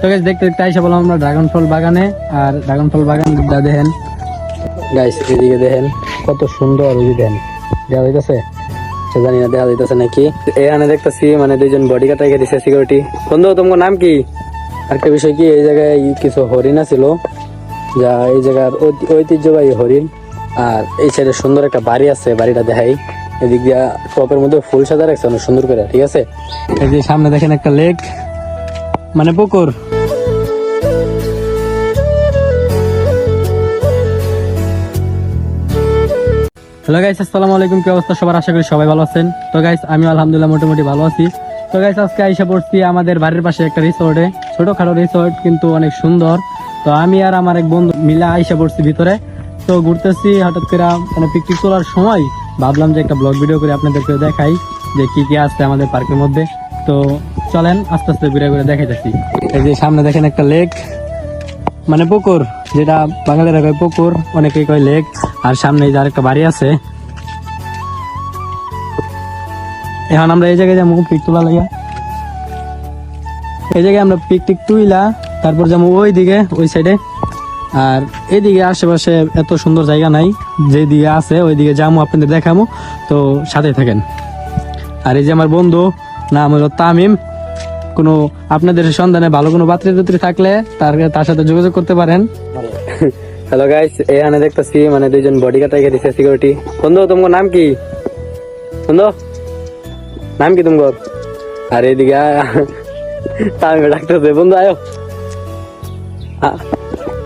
তো গাইস দেখতে দেখতে আইসা বললাম আমরা ড্রাগন ফল বাগানে। আর ড্রাগন ফল বাগান দেখেন গাইস, এদিকে দেখেন কত সুন্দর। ওই দেখেন দেওয়া হইতেছে, জানি না দেওয়া হইতেছে নাকি। এখানে দেখতেছি মানে দুইজন বডি গার্ড রেখে দিচ্ছে সিকিউরিটি। বন্ধু তোমার নাম কি? আরেকটা বিষয় কি, এই জায়গায় কিছু হরিণ ছিল, যা এই জায়গার ঐতিহ্যবাহী হরিণ। আর এই সাইডে সুন্দর একটা বাড়ি আছে, বাড়িটা দেখাই। এদিক দিয়া টপের মধ্যে ফুল সাজা রাখছে অনেক সুন্দর করে, ঠিক আছে। এই যে সামনে দেখেন একটা লেক, মানে পুকুর। হ্যালো গাইস, আসসালামু আলাইকুম। কি অবস্থা সবার? আশা করি সবাই ভালো আছেন। তো গাইস আমি আলহামদুলিল্লাহ মোটামুটি ভালো আছি। তো গাইস আজকে আইসা পড়ছি আমাদের বাড়ির পাশে একটা রিসোর্টে, ছোটখাটো রিসোর্ট কিন্তু অনেক সুন্দর। তো আমি আর আমার এক বন্ধু মিলে আইসা পড়ছি ভিতরে। তো ঘুরতেছি, হঠাৎ করে মানে পিকনিক তোলার সময় ভাবলাম যে একটা ব্লগ ভিডিও করে আপনাদেরকে দেখাই যে কি কি আছে আমাদের পার্কের মধ্যে। তো চলেন আস্তে আস্তে ঘুরে ঘুরে দেখাইতেছি। এই যে সামনে দেখেন একটা লেক, মানে পুকুর, যেটা বাঙালিরা কয় পুকুর, অনেকেই কয় লেক। আর সামনে যে আরেকটা বাড়ি আছে। এখন আমরা এই জায়গায় যাবো পিক তোলা লাগে। এই জায়গায় আমরা পিকটিক তুইলা তারপর যাবো ওই দিকে, ওই সাইডে। আর এইদিকে আশেপাশে এত সুন্দর জায়গা নাই, যে দিকে আছে ওই দিকে যাবো, আপনাদের দেখাবো। তো সাথে থাকেন। আর এই যে আমার বন্ধু, নাম হলো তামিম। কোনো আপনাদের সন্ধানে ভালো কোনো পাত্রী থাকলে তার সাথে যোগাযোগ করতে পারেন। হ্যালো গাইস, এখানে দেখতেছি মানে দুইজন বডি গার্ড রেখে দিচ্ছে সিকিউরিটি। বন্ধু তোমার নাম কি? বন্ধু নাম কি তোমার? আর এইদিকে তামিম ডাকতেছে, বন্ধু আয়ো।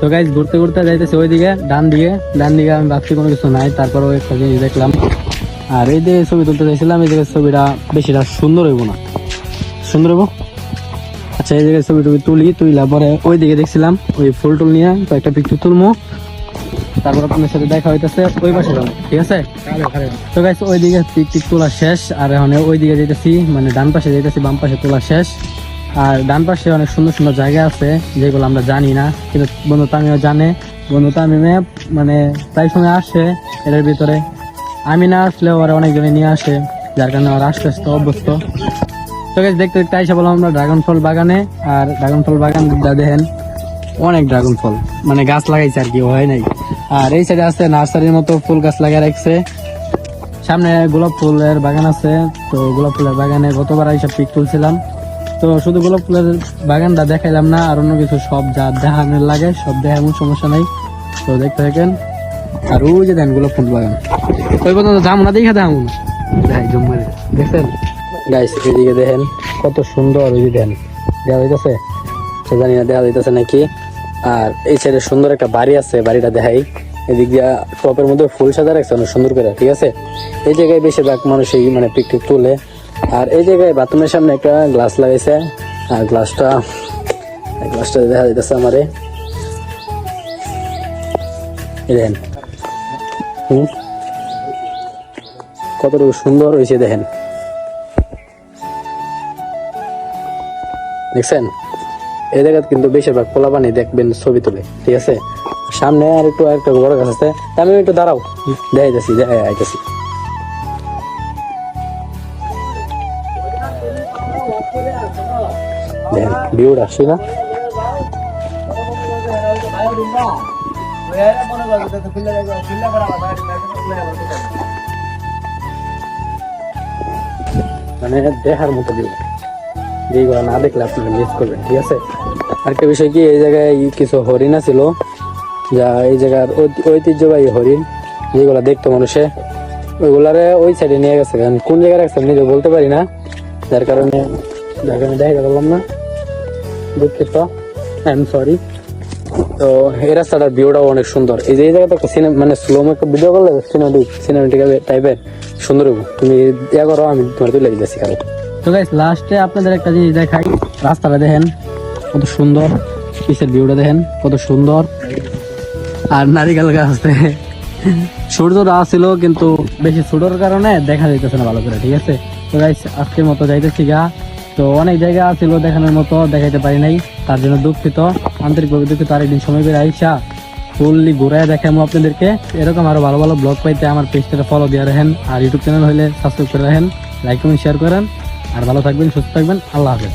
তো গাইস ঘুরতে ঘুরতে যাইতেছি ওইদিকে, ডান দিকে আমি ভাবছি কোনো কিছু নাই, তারপরে একটা জিনিস দেখলাম। আর এই যে ছবি তুলতে চাইছিলাম, এই জায়গায় ছবিটা বেশিটা সুন্দর হইব না, সুন্দর হইব। আচ্ছা এই জায়গায় ছবি তুইলা পরে ওই দিকে দেখছিলাম ওই ফুল টুল নিয়ে কয়েকটা পিকচার তুলবো, তারপর আপনার সাথে দেখা হইতেছে ওই পাশে যাবো, ঠিক আছে। তো গাইস ওই দিকে পিকটিক তোলা শেষ, আর এখন ওই দিকে যাইতেছি, মানে ডান পাশে যাইতেছি, বাম পাশে তোলা শেষ। আর ডান পাশে অনেক সুন্দর সুন্দর জায়গা আছে যেগুলো আমরা জানি না, কিন্তু বন্ধু তামিমও জানে। বন্ধু তামিমে মানে প্রায় সময় আসে এটার ভিতরে, আমি না আসলেও ওরা অনেকজনে নিয়ে আসে, যার কারণে ওরা আস্তে আস্তে অভ্যস্ত। তো গাইস দেখতে দেখতে আইসা বললাম আমরা ড্রাগন ফল বাগানে। আর ড্রাগন ফল বাগান দেখেন অনেক ড্রাগন ফল, মানে গাছ লাগাইছে আর কি, হয় নাই। আর এই সাইডে আছে নার্সারির মতো ফুল গাছ লাগিয়ে রাখছে। সামনে গোলাপ ফুলের বাগান আছে। তো গোলাপ ফুলের বাগানে গতবার এইসব পিক তুলছিলাম। তো শুধু গোলাপ ফুলের বাগানটা দেখাইলাম না, আর অন্য কিছু সব যা দেখানোর লাগে সব দেখানোর সমস্যা নাই। তো দেখতে থাকেন। আর ওই যে দেন গোলাপ ফুল বাগান, ওই পর্যন্ত যাম না, দেখা দেখাম দেখাই জম্মারে। দেখছেন গাইস, এদিকে দেখেন কত সুন্দর। ওই যে দেন দেওয়া হইতেছে, জানি না দেওয়া হইতেছে নাকি। আর এই সাইডে সুন্দর একটা বাড়ি আছে, বাড়িটা দেখাই। এদিক দিয়া টপের মধ্যে ফুল সাজা রাখছে অনেক সুন্দর করে, ঠিক আছে। এই জায়গায় বেশিরভাগ মানুষ এই মানে পিকটিক তুলে। আর এই জায়গায় বাথরুমের সামনে একটা গ্লাস লাগাইছে। আর গ্লাসটা দেখা যাইতেছে আমারে, দেখেন কতটুকু সুন্দর হয়েছে, দেখেন দেখছেন। এই জায়গায় কিন্তু বেশিরভাগ পোলাপানি দেখবেন ছবি তুলে, ঠিক আছে। সামনে আর একটু একটা বড় গাছ আছে, আমি একটু দাঁড়াও দেখাইতেছি, আইতেছি। দেখেন ভিউটা আসছে না? মানে দেখার মতো ভিউ, যেগুলো না দেখলে আপনারা মিস করবেন, ঠিক আছে। আরেকটা বিষয় কি, এই জায়গায় কিছু হরিণ ছিল, যা এই জায়গার ঐতিহ্যবাহী হরিণ, যেগুলো দেখতো মানুষে, ওইগুলারে ওই সাইডে নিয়ে গেছে। কারণ কোন জায়গায় রাখছে নিজে বলতে পারি না, যার কারণে দেখাতে পারলাম না, দুঃখিত, আই এম সরি। তো এই রাস্তাটার ভিউটাও অনেক সুন্দর। এই যে এই জায়গাটা একটা মানে স্লোমো একটা ভিডিও করলে সিনেমেটিক টাইপের সুন্দর হবো। তুমি ইয়া করো, আমি তোমার তুলে দিতেছি কারো। তো গাইস লাস্টে আপনাদের একটা জিনিস দেখাই, রাস্তাটা দেখেন কত সুন্দর, পিছের ভিউটা দেখেন কত সুন্দর। আর নারিকেল গাছ আছে, সূর্যটা আসছিল কিন্তু বেশি ছোটোর কারণে দেখা যাইতেছে না ভালো করে, ঠিক আছে। তো গাইস আজকের মতো যাইতেছি গা। তো অনেক জায়গা ছিল দেখানোর মতো, দেখাইতে পারি নাই, তার জন্য দুঃখিত, আন্তরিকভাবে দুঃখিত। আরেকদিন সময় বের আইসা ফুললি ঘুরাই দেখাবো আপনাদেরকে। এরকম আরো ভালো ভালো ব্লগ পাইতে আমার পেজটা ফলো দিয়ে রাখেন। আর ইউটিউব চ্যানেল হলে সাবস্ক্রাইব করে রাখেন, লাইক কমেন্ট শেয়ার করেন। আর ভালো থাকবেন, সুস্থ থাকবেন, আল্লাহ হাফেজ।